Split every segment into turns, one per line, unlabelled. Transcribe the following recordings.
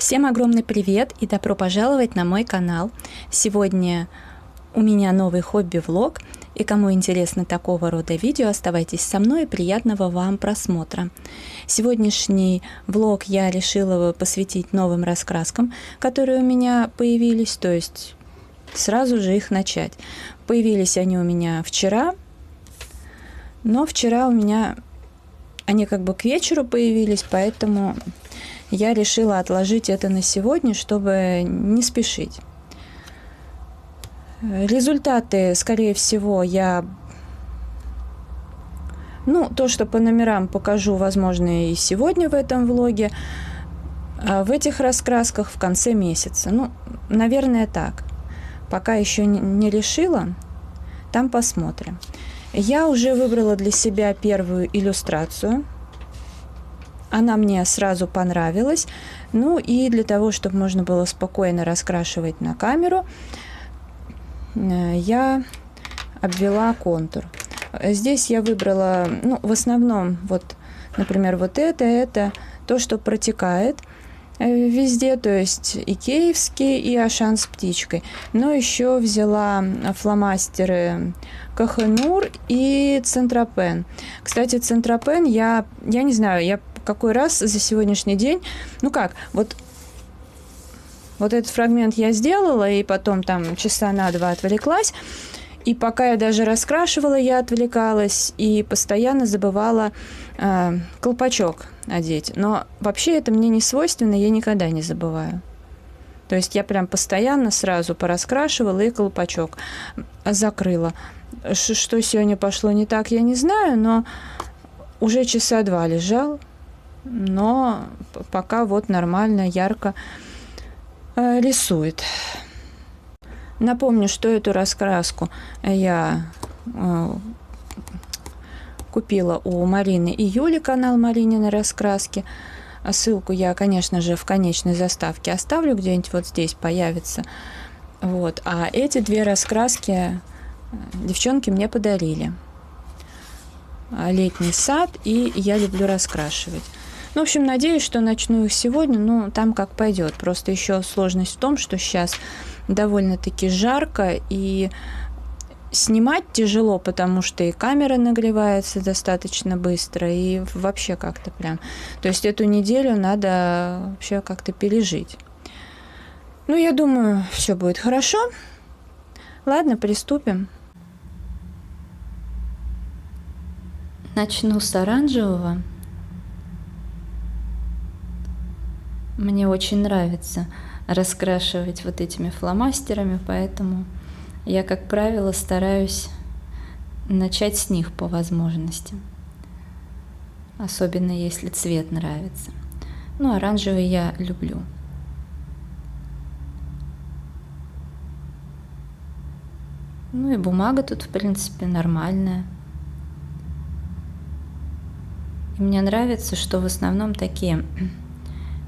Всем огромный привет и добро пожаловать на мой канал. Сегодня у меня новый хобби-влог, и кому интересно такого рода видео, оставайтесь со мной и приятного вам просмотра. Сегодняшний влог я решила посвятить новым раскраскам, которые у меня появились, то есть сразу же их начать. Появились они у меня вчера, но вчера у меня они как бы к вечеру появились, поэтому я решила отложить это на сегодня, чтобы не спешить. Результаты, скорее всего, то, что по номерам покажу, возможно, и сегодня в этом влоге, в этих раскрасках в конце месяца. Наверное, так. Пока еще не решила, там посмотрим. Я уже выбрала для себя первую иллюстрацию. Она мне сразу понравилась. И для того, чтобы можно было спокойно раскрашивать на камеру, я обвела контур. Здесь я выбрала, в основном, например, это то, что протекает везде, то есть и киевский, и Ашан с птичкой. Но еще взяла фломастеры Кохенур и Центропен. Кстати, Центропен я не знаю, я какой раз за сегодняшний день, вот этот фрагмент я сделала, и потом там часа на два отвлеклась. И пока я даже раскрашивала, я отвлекалась и постоянно забывала колпачок одеть. Но вообще это мне не свойственно, я никогда не забываю. То есть я прям постоянно сразу пораскрашивала и колпачок закрыла. Что сегодня пошло не так, я не знаю, но уже часа два лежал. Но пока нормально, ярко рисует. Напомню, что эту раскраску я купила у Марины и Юли, канал Маринины раскраски. Ссылку я, конечно же, в конечной заставке оставлю, где-нибудь вот здесь появится. А эти две раскраски девчонки мне подарили. Летний сад и я люблю раскрашивать. В общем, надеюсь, что начну их сегодня, там как пойдет. Просто еще сложность в том, что сейчас довольно-таки жарко, и снимать тяжело, потому что и камера нагревается достаточно быстро, и вообще как-то прям. То есть эту неделю надо вообще как-то пережить. Я думаю, все будет хорошо. Ладно, приступим. Начну с оранжевого. Мне очень нравится раскрашивать этими фломастерами, поэтому я, как правило, стараюсь начать с них по возможности. Особенно если цвет нравится. Оранжевый я люблю. И бумага тут, в принципе, нормальная. И мне нравится, что в основном такие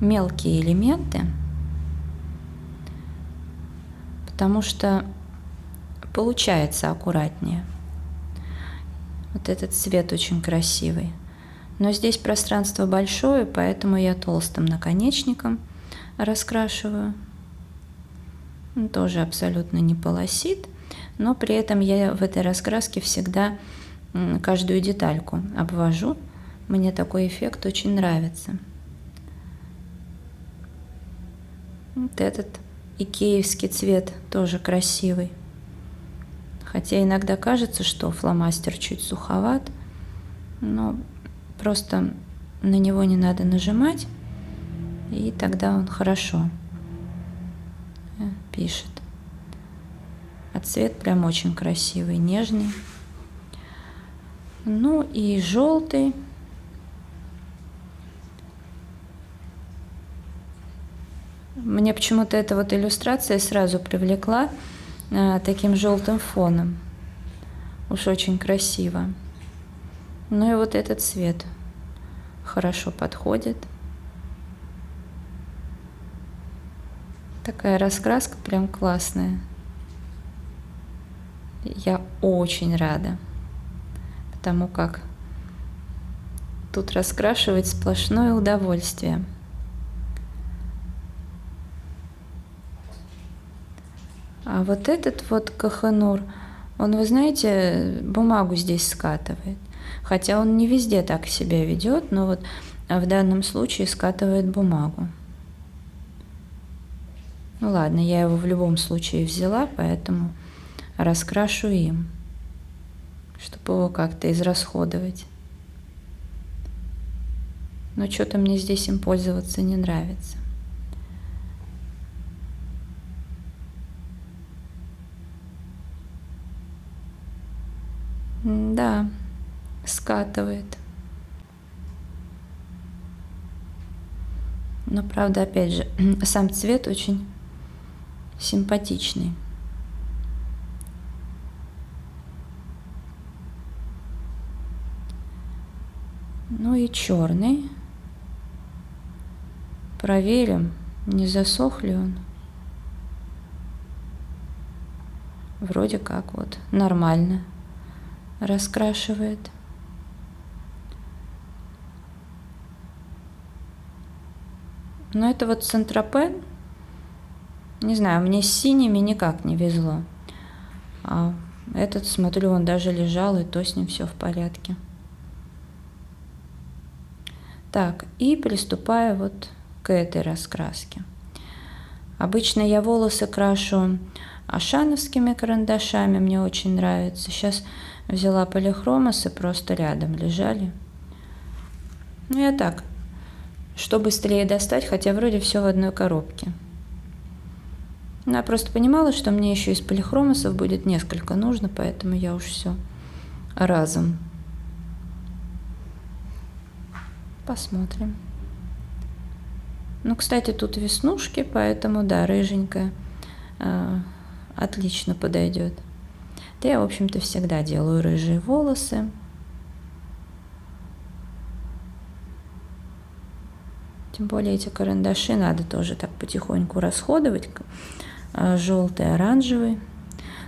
мелкие элементы, потому что получается аккуратнее. Этот цвет очень красивый. Но здесь пространство большое, поэтому я толстым наконечником раскрашиваю. Тоже абсолютно не полосит, но при этом я в этой раскраске всегда каждую детальку обвожу. Мне такой эффект очень нравится. Этот икеевский цвет тоже красивый. Хотя иногда кажется, что фломастер чуть суховат, но просто на него не надо нажимать, и тогда он хорошо пишет. А цвет прям очень красивый, нежный. И желтый. Мне почему-то эта иллюстрация сразу привлекла таким желтым фоном. Уж очень красиво. И этот цвет хорошо подходит. Такая раскраска прям классная. Я очень рада, потому как тут раскрашивать сплошное удовольствие. А вот этот вот Кохенур, он, вы знаете, бумагу здесь скатывает. Хотя он не везде так себя ведет, но вот в данном случае скатывает бумагу. Ну ладно, я его в любом случае взяла, поэтому раскрашу им, чтобы его как-то израсходовать. Но что-то мне здесь им пользоваться не нравится. Да, скатывает. Но правда, опять же, сам цвет очень симпатичный. Ну и черный. Проверим, не засох ли он. Вроде как вот нормально раскрашивает. Но это вот Сент-Тропен. Не знаю, мне с синими никак не везло. А этот, смотрю, он даже лежал, и то с ним все в порядке. Так, и приступаю вот к этой раскраске. Обычно я волосы крашу ашановскими карандашами, мне очень нравится. Сейчас взяла полихромосы, просто рядом лежали. Ну, я так, что быстрее достать, хотя вроде все в одной коробке. Но я просто понимала, что мне еще из полихромосов будет несколько нужно, поэтому я уж все разом. Посмотрим. Ну, кстати, тут веснушки, поэтому, да, рыженькая отлично подойдет. Да я, в общем-то, всегда делаю рыжие волосы. Тем более эти карандаши надо тоже так потихоньку расходовать. Желтый, оранжевый.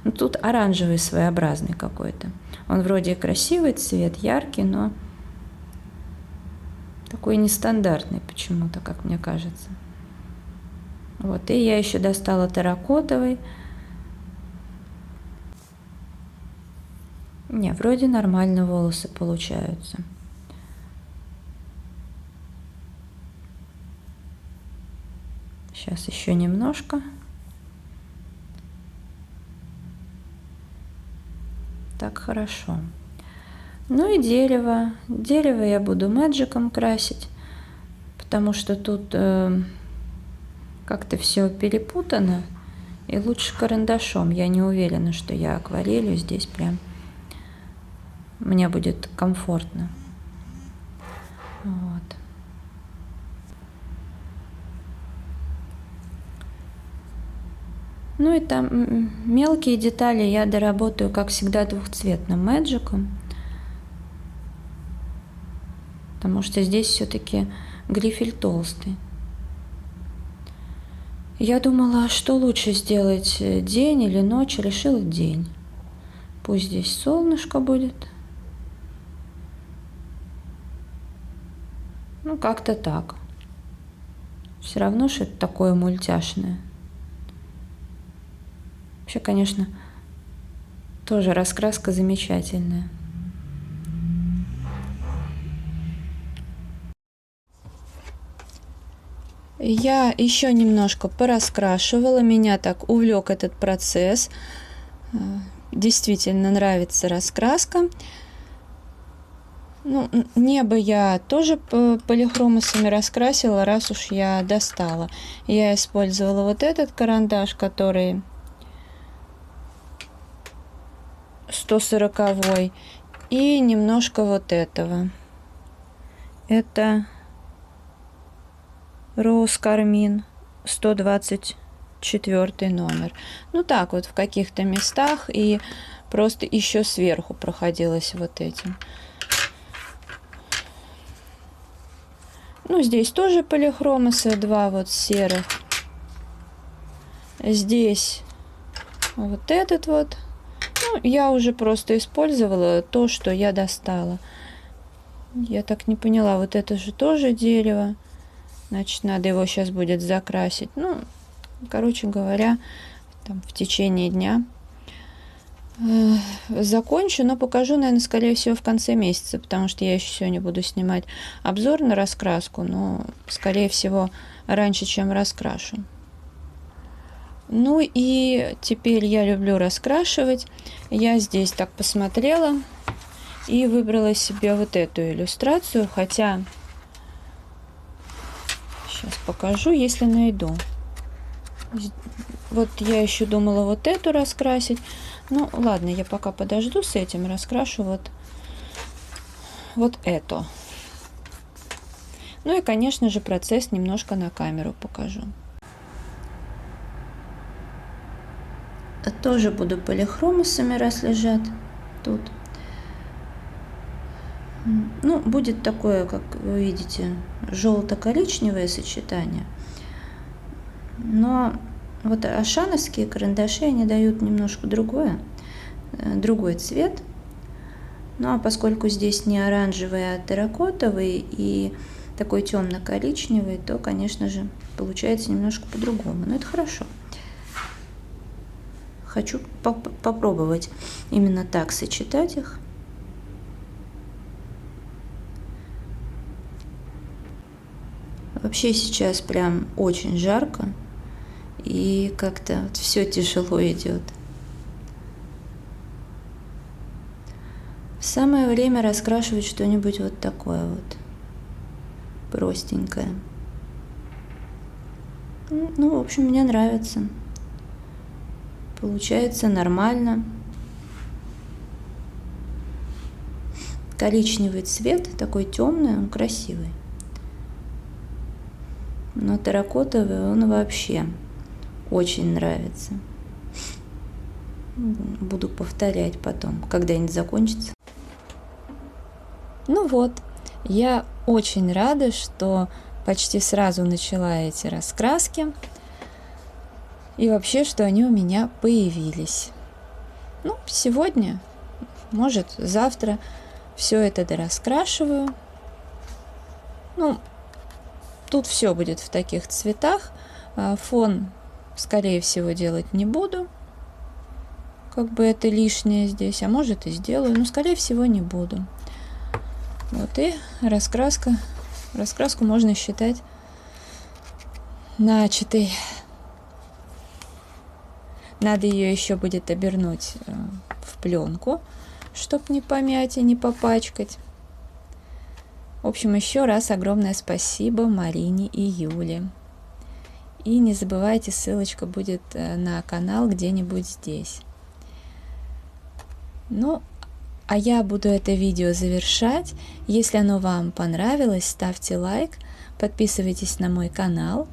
Ну, тут оранжевый своеобразный какой-то. Он вроде красивый цвет, яркий, но такой нестандартный почему-то, как мне кажется. Вот, и я еще достала терракотовый. Не, вроде нормально волосы получаются. Сейчас еще немножко. Так хорошо. Ну и дерево. Дерево я буду мэджиком красить, потому что тут как-то все перепутано. И лучше карандашом. Я не уверена, что я акварелью здесь прям мне будет комфортно. Вот. Ну и там мелкие детали я доработаю, как всегда, двухцветным мэджиком. Потому что здесь все-таки грифель толстый. Я думала, что лучше сделать, день или ночь. Решила день. Пусть здесь солнышко будет. Ну, как-то так. Все равно, что это такое мультяшное. Вообще, конечно, тоже раскраска замечательная. Я еще немножко пораскрашивала, меня так увлек этот процесс. Действительно нравится раскраска. Ну, небо я тоже полихромосами раскрасила, раз уж я достала. Я использовала вот этот карандаш, который 140-й, и немножко вот этого. Это Rose Carmine, 124 номер. Ну так вот в каких-то местах, и просто еще сверху проходилась вот этим. Ну, здесь тоже полихромосы, два вот серых. Здесь вот этот вот. Ну, я уже просто использовала то, что я достала. Я так не поняла, вот это же тоже дерево. Значит, надо его сейчас будет закрасить. Ну, короче говоря, там, в течение дня закончу, но покажу, наверное, скорее всего, в конце месяца, потому что я еще сегодня буду снимать обзор на раскраску, но, скорее всего, раньше, чем раскрашу. Ну и теперь я люблю раскрашивать. Я здесь так посмотрела и выбрала себе вот эту иллюстрацию, хотя сейчас покажу, если найду. Вот я еще думала вот эту раскрасить. Ну ладно, я пока подожду с этим, раскрашу вот эту. Ну и, конечно же, процесс немножко на камеру покажу. Тоже буду полихромусами, раз лежат тут. Ну, будет такое, как вы видите, желто-коричневое сочетание. Но вот ашановские карандаши, они дают немножко другой цвет. Ну, а поскольку здесь не оранжевый, а терракотовый и такой темно-коричневый, то, конечно же, получается немножко по-другому. Но это хорошо. Хочу попробовать именно так сочетать их. Вообще сейчас прям очень жарко, и как-то вот все тяжело идет. Самое время раскрашивать что-нибудь вот такое вот простенькое. Ну, в общем, мне нравится. Получается нормально. Коричневый цвет, такой темный, он красивый. Но терракотовый он вообще очень нравится. Буду повторять потом, когда-нибудь закончится. Ну вот, я очень рада, что почти сразу начала эти раскраски. И вообще, что они у меня появились. Ну, сегодня, может, завтра все это дораскрашиваю. Ну, тут все будет в таких цветах. Фон, скорее всего, делать не буду. Как бы это лишнее здесь. А может, и сделаю. Но, скорее всего, не буду. Вот и раскраска. Раскраску можно считать начатой. Надо ее еще будет обернуть в пленку, чтобы не помять и не попачкать. В общем, еще раз огромное спасибо Марине и Юле. И не забывайте, ссылочка будет на канал где-нибудь здесь. Ну, а я буду это видео завершать. Если оно вам понравилось, ставьте лайк, подписывайтесь на мой канал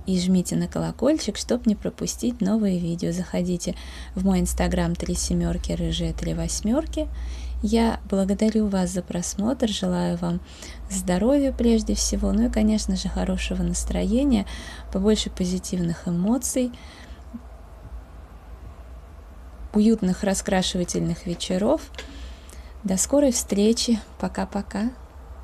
и жмите на колокольчик, чтобы не пропустить новые видео. Заходите в мой инстаграм 37 рыжие 38. Я благодарю вас за просмотр, желаю вам здоровья прежде всего, ну и, конечно же, хорошего настроения, побольше позитивных эмоций, уютных раскрашивательных вечеров. До скорой встречи. Пока-пока.